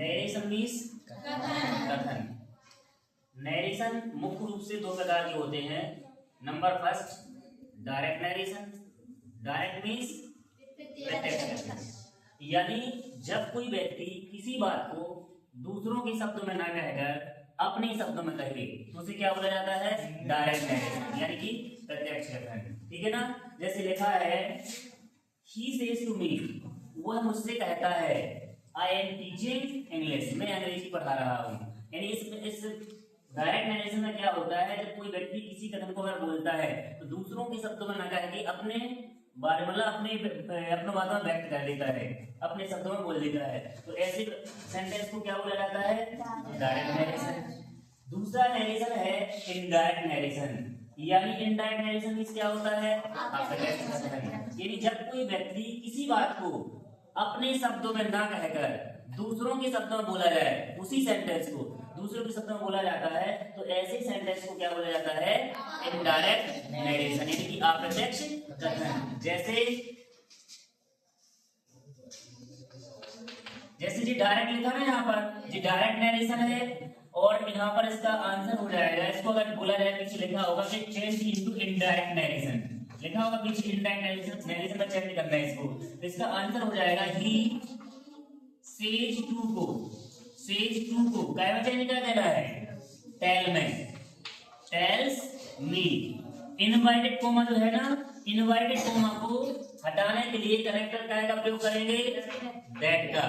Narration means कथन। Narration मुख्य रूप से दो प्रकार के होते हैं। Number first, direct narration. Direct means प्रत्यक्ष, यानी जब कोई व्यक्ति किसी बात को दूसरों के शब्दों में ना कहकर अपने शब्दों में कहे तो उसे क्या बोला जाता है? डायरेक्ट नरेशन, यानी कि प्रत्यक्ष कथन। ठीक है ना? जैसे लिखा है, he says to me, वह मुझसे कहता है, I am teaching English, मैं अंग्रेजी पढ़ा रहा हूँ। यानी इस डायरेक्ट नरेशन में क्या होता है, जब कोई व्यक्ति किसी कथन को अगर बोलता है तो दूसरों के शब्दों में ना कह के अपने बारे मतलब अपने बातों में व्यक्त कर देता है, अपने शब्दों में बोल देता है। तो ऐसे सेंटेंस को क्या बोला जाता है? Direct narration. दूसरा नरेशन है इनडायरेक्ट नरेशन, यानी इनडायरेक्ट नरेशन में क्या होता है? यानी जब कोई व्यक्ति किसी बात को अपने शब्दों में ना कहकर दूसरों के शब्दों में बोला जाए, उसी सेंटेंस को दूसरों के शब्दों में बोला जाता है, तो ऐसे सेंटेंस को क्या बोला जाता है? इनडायरेक्ट नरेशन, यानी कि अप्रत्यक्ष कथन। जैसे जी डायरेक्ट लिखा ना यहाँ पर, जी डायरेक्ट नरेशन है और यहाँ पर इसका आंसर हो जाएगा, इसको अगर बोला जाए पीछे लिखा होगा कि चेंज इनटू इनडायरेक्ट नरेशन, लिखा होगा पीछे इनडायरेक्ट नरेशन में चेंज करना है इसको। तो इसका आंसर हो जाएगा ही सेज टू को क्या में चेंज कर देना है? टेल में, टेल्स मी। इनवर्टेड कोमा जो है ना, इनवर्टेड कोमा को हटाने के लिए कनेक्टर का प्रयोग करेंगे? दैट का।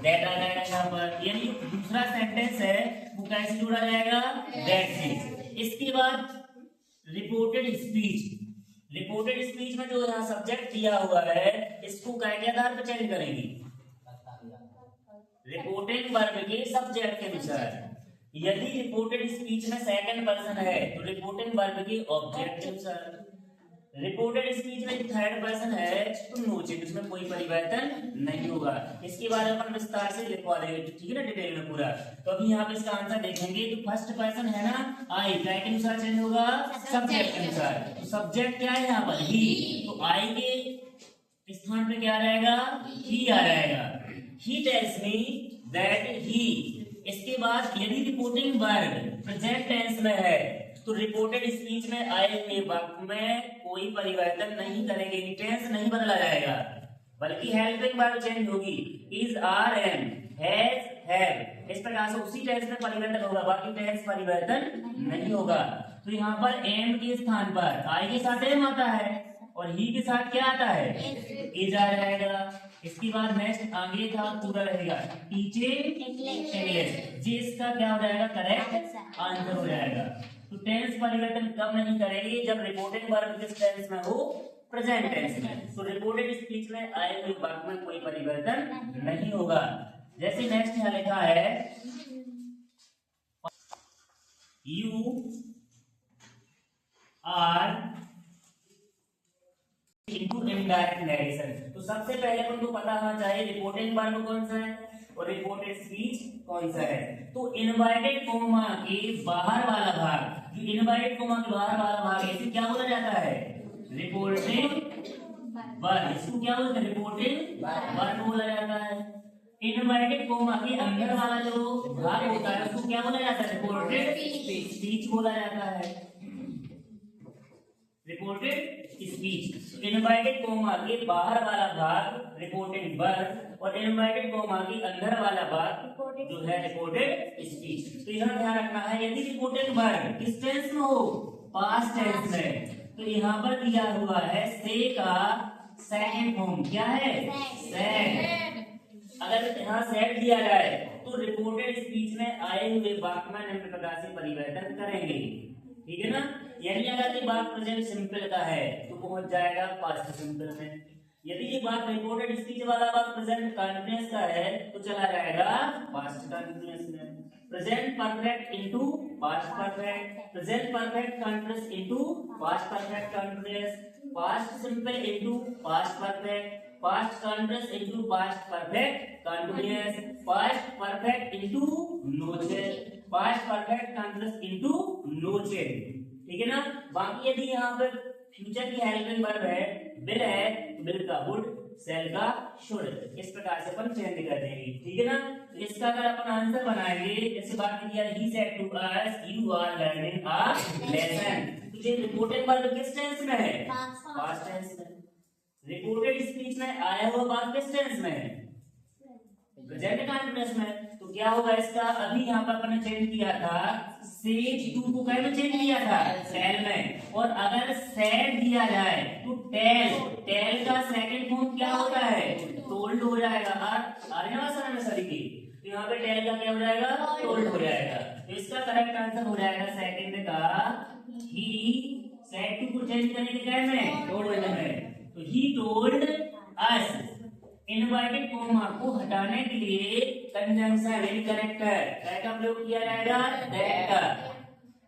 दैट आ जाएगा यहाँ पर, यानी दूसरा सेंटेंस है वो कैसे जोड़ा जाएगा? दैट से। इसके बाद रिपोर्टेड स्पीच, रिपोर्टेड स्पीच में जो यहाँ सब्जेक्ट दिया हुआ है इसको क्या के आधार पर चेंज करेंगे? रिपोर्टेड वर्ब के सब्जेक्ट के अनुसार। यदि रिपोर्टेड स्पीच में सेकंड पर्सन है तो रिपोर्टेड वर्ब के ऑब्जेक्ट के अनुसार। रिपोर्टेड स्पीच में थर्ड पर्सन है तो नो चेंज, इसमें कोई परिवर्तन नहीं होगा। इसके बारे में अपन विस्तार से लिखवा देंगे, ठीक है ना, डिटेल में पूरा। तो अभी यहाँ पे इसका आंसर देखेंगे तो फर्स्ट पर्सन है ना, आई, क्या के अनुसार चेंज होगा? सब्जेक्ट के अनुसार। तो सब्जेक्ट क्या है यहाँ पर? ही। तो आई के स्थान पे क्या रहेगा? ही आ जाएगा। He tells me that he। इसके बाद यदि रिपोर्टिंग वर्ब प्रेजेंट टेंस में है तो रिपोर्टेड स्पीच में आए हुए वाक्य में कोई परिवर्तन नहीं करेंगे, टेंस नहीं बदला जाएगा, बल्कि हेल्पिंग वर्ब चेंज होगी। Is, are, am, has, have, इस प्रकार से उसी टेंस में परिवर्तन होगा, बाकी टेंस परिवर्तन नहीं होगा। तो यहाँ पर एम के स्थान पर आई के साथ एम आता है और ही के साथ क्या आता है? इज आ जाएगा। इसके बाद नेक्स्ट आगे था पूरा रहेगा टीचिंग इंग्लिश, जी इसका क्या हो जाएगा? करेक्ट आंसर हो जाएगा। तो टेंस परिवर्तन कब नहीं करेंगे? जब रिपोर्टिंग वर्ब किस टेंस में हो? प्रेजेंट टेंस में। तो रिपोर्टेड स्पीच में आए हुए वाक्य में कोई परिवर्तन नहीं होगा। जैसे नेक्स्ट यहाँ लिखा है you are into indirect narration. तो सबसे पहले अपन को पता होना चाहिए रिपोर्टिंग वर्ब कौन सा है और रिपोर्टेड स्पीच कौन सा है। तो इनवर्टेड कोमा के बाहर वाला भाग, जो इनवर्टेड कोमा के बाहर वाला भाग है, इसे क्या बोला जाता है? Reporting verb. इसको क्या बोलते हैं? रिपोर्टिंग वर्ब बोला जाता है। इनवर्टेड कोमा के अंदर वाला जो भाग होता है उसको क्या बोला जाता है? रिपोर्टेड स्पीच बोला जाता है। Reported speech. इनवर्टेड कोमा के बाहर वाला भाग रिपोर्टेड वर्ब और इनवर्टेड कोमा के अंदर वाला भाग जो है रिपोर्टेड स्पीच। तो यहाँ ध्यान रखना है, यदि रिपोर्टेड वर्ब किस टेंस में हो? पास्ट टेंस में। तो यहाँ पर दिया हुआ है से का सेकंड फॉर्म क्या है? सेड। अगर यहाँ सेड दिया जाए तो रिपोर्टेड स्पीच में आए हुए वाक्य में निम्न प्रकार से परिवर्तन करेंगे, ठीक है ना। यानी अगर ये बात प्रेजेंट सिंपल का है तो पहुंच जाएगा पास्ट सिंपल में। यदि ये बात रिपोर्टेड स्पीच वाला बात प्रेजेंट कंटीन्यूअस का है तो चला जाएगा पास्ट कंटीन्यूअस में। Present perfect into past perfect, present perfect continuous into past perfect continuous, past simple into past perfect, past continuous into past perfect continuous, past perfect into no change, past perfect continuous into no change, ठीक है ना। बाकी यदि यहाँ पर future की helping verb है, will है, विल का वुड, सेल का शुड, इस प्रकार से अपन चेंज कर देंगे, ठीक है ना। तो इसका अगर अपन आंसर बनाएंगे, जैसे बात किया he said to us you are learning a lesson, तो ये रिपोर्टेड वर्ब किस टेंस में है? पास्ट टेंस में। रिपोर्टेड स्पीच में आया हुआ बात किस टेंस में है? प्रेजेंट कंटीन्यूअस में। तो क्या होगा इसका, अभी यहाँ पर अपन ने चेंज किया था, सेज टू को क्या में चेंज किया था? सेल में। और अगर सेड दिया जाए तो टेल, टेल का सेकंड फॉर्म क्या होता है? टोल्ड हो जाएगा। आ रही है समझ में सभी की? तो यहाँ पे टेल का क्या हो जाएगा? टोल्ड हो जाएगा। तो इसका करेक्ट आंसर हो जाएगा सेकंड का, ही सेड टू को चेंज करने के क्या में? टोल्ड में। तो he told us, inverted comma को हटाने के लिए कंजंक्शन यानी कनेक्टर क्या का प्रयोग किया जाएगा? दैट का।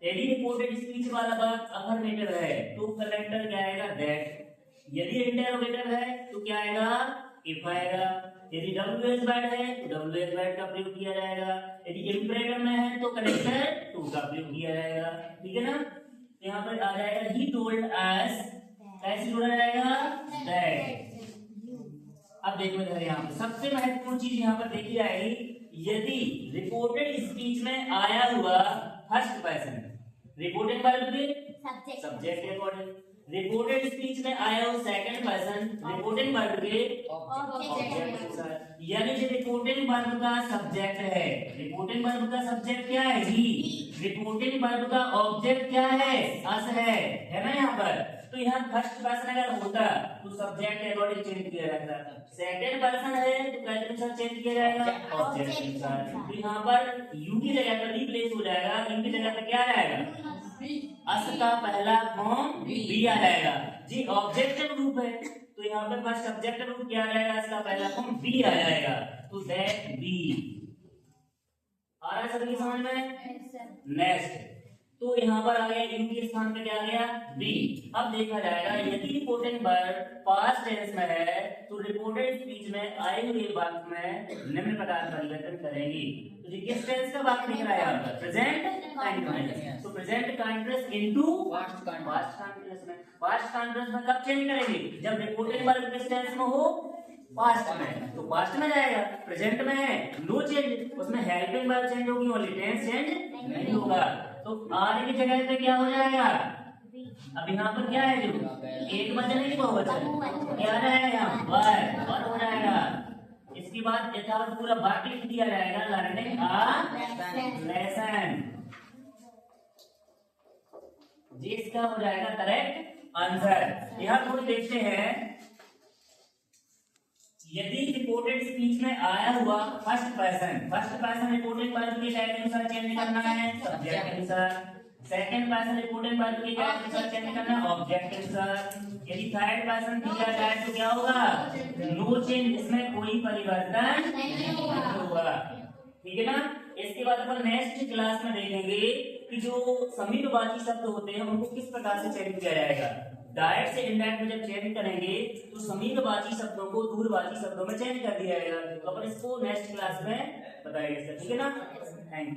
यदि रिपोर्टेड स्पीच वाला बात अफर्मेटिव है तो कनेक्टर क्या आएगा? दैट। यदि इंटरोगेटिव है तो क्या आएगा? इफ आएगा। यदि डब्ल्यूएस वर्ड है तो डब्ल्यूएस वर्ड का प्रयोग किया जाएगा। यदि इंपरेटिव में है तो कनेक्टर टू का प्रयोग किया जाएगा, ठीक है ना। तो यहाँ पर आ जाएगा ही टोल्ड अस, कैसे जोड़ा जाएगा? दैट। अब देखो इधर यहाँ पे सबसे महत्वपूर्ण चीज यहाँ पर देखी जाएगी, यदि रिपोर्टेड स्पीच में आया हुआ फर्स्ट पर्सन, रिपोर्टेड वर्ब के सब्जेक्ट के अकॉर्डिंग, रिपोर्टेड स्पीच में आया हुआ सेकंड पर्सन, रिपोर्टेड वर्ब के ऑब्जेक्ट के साथ, यानी जो रिपोर्टेड वर्ब का सब्जेक्ट है, रिपोर्टेड वर्ब का सब्जेक्ट क्या है? ही। रिपोर्टेड वर्ब का ऑब्जेक्ट क्या है? अस है ना यहाँ पर। तो यहाँ फर्स्ट पर्सन अगर होता तो सब्जेक्ट के अकॉर्डिंग चेंज किया जाता, सेकंड पर्सन है तो क्या के साथ चेंज किया जाएगा? ऑब्जेक्ट के साथ। तो यहाँ पर यू की जगह पर रिप्लेस हो जाएगा, यू की जगह पर क्या आ जाएगा? अस का पहला फॉर्म बी आ जाएगा जी, ऑब्जेक्टिव रूप है तो यहाँ पे फर्स्ट सब्जेक्टिव रूप क्या आ जाएगा? इसका पहला फॉर्म बी आ जाएगा, तो दैट बी। आ रहा है सभी समझ में? नेक्स्ट, तो यहाँ पर आ गया यू के स्थान पे क्या आ गया? बी। अब देखा जाएगा यदि रिपोर्टेड वर्ब पास्ट टेंस में है तो रिपोर्टेड स्पीच में आए हुए वाक्य में निम्न प्रकार परिवर्तन करेंगी। तो ये किस टेंस का वाक्य दिख रहा है यहाँ पर? Present continuous. तो present continuous into past continuous में, पास्ट कंटीन्यूअस में कब चेंज करेंगे? जब रिपोर्टेड वर्ब किस टेंस में हो? पास्ट में। तो पास्ट में जाएगा, प्रेजेंट में है नो चेंज, उसमें हेल्पिंग वर्ब चेंज होगी, ओनली टेंस चेंज नहीं होगा। तो आर की जगह पे क्या हो जाएगा? अब यहाँ पर क्या है? जो एक बचा नहीं, दो बचा, क्या रहेगा यहाँ? वर हो जाएगा। इसके बाद यथावत पूरा वाक्य लिख दिया जाएगा, लर्निंग अ लेसन। जी इसका हो जाएगा करेक्ट आंसर। यहाँ थोड़ी देखते हैं, यदि रिपोर्टेड स्पीच में आया हुआ फर्स्ट पर्सन रिपोर्टेड वर्ब के टैग के अनुसार चेंज करना है, सब्जेक्ट के अनुसार। सेकंड पर्सन रिपोर्टेड वर्ब के टैग के अनुसार चेंज करना है, ऑब्जेक्ट के अनुसार। यदि थर्ड पर्सन दिया जाए तो क्या होगा? नो चेंज, इसमें कोई परिवर्तन नहीं होगा, ठीक है ना। इसके बाद अपन नेक्स्ट क्लास में देखेंगे कि जो समीपवाची शब्द होते हैं उनको किस प्रकार से चेंज किया जाएगा। डायरेक्ट से इनडायरेक्ट में जब चेंज करेंगे तो समीपवाची शब्दों को दूरवाची शब्दों में चेंज कर दिया जाएगा। तो अपन इसको नेक्स्ट क्लास में बताएंगे, ठीक है ना। Thank you.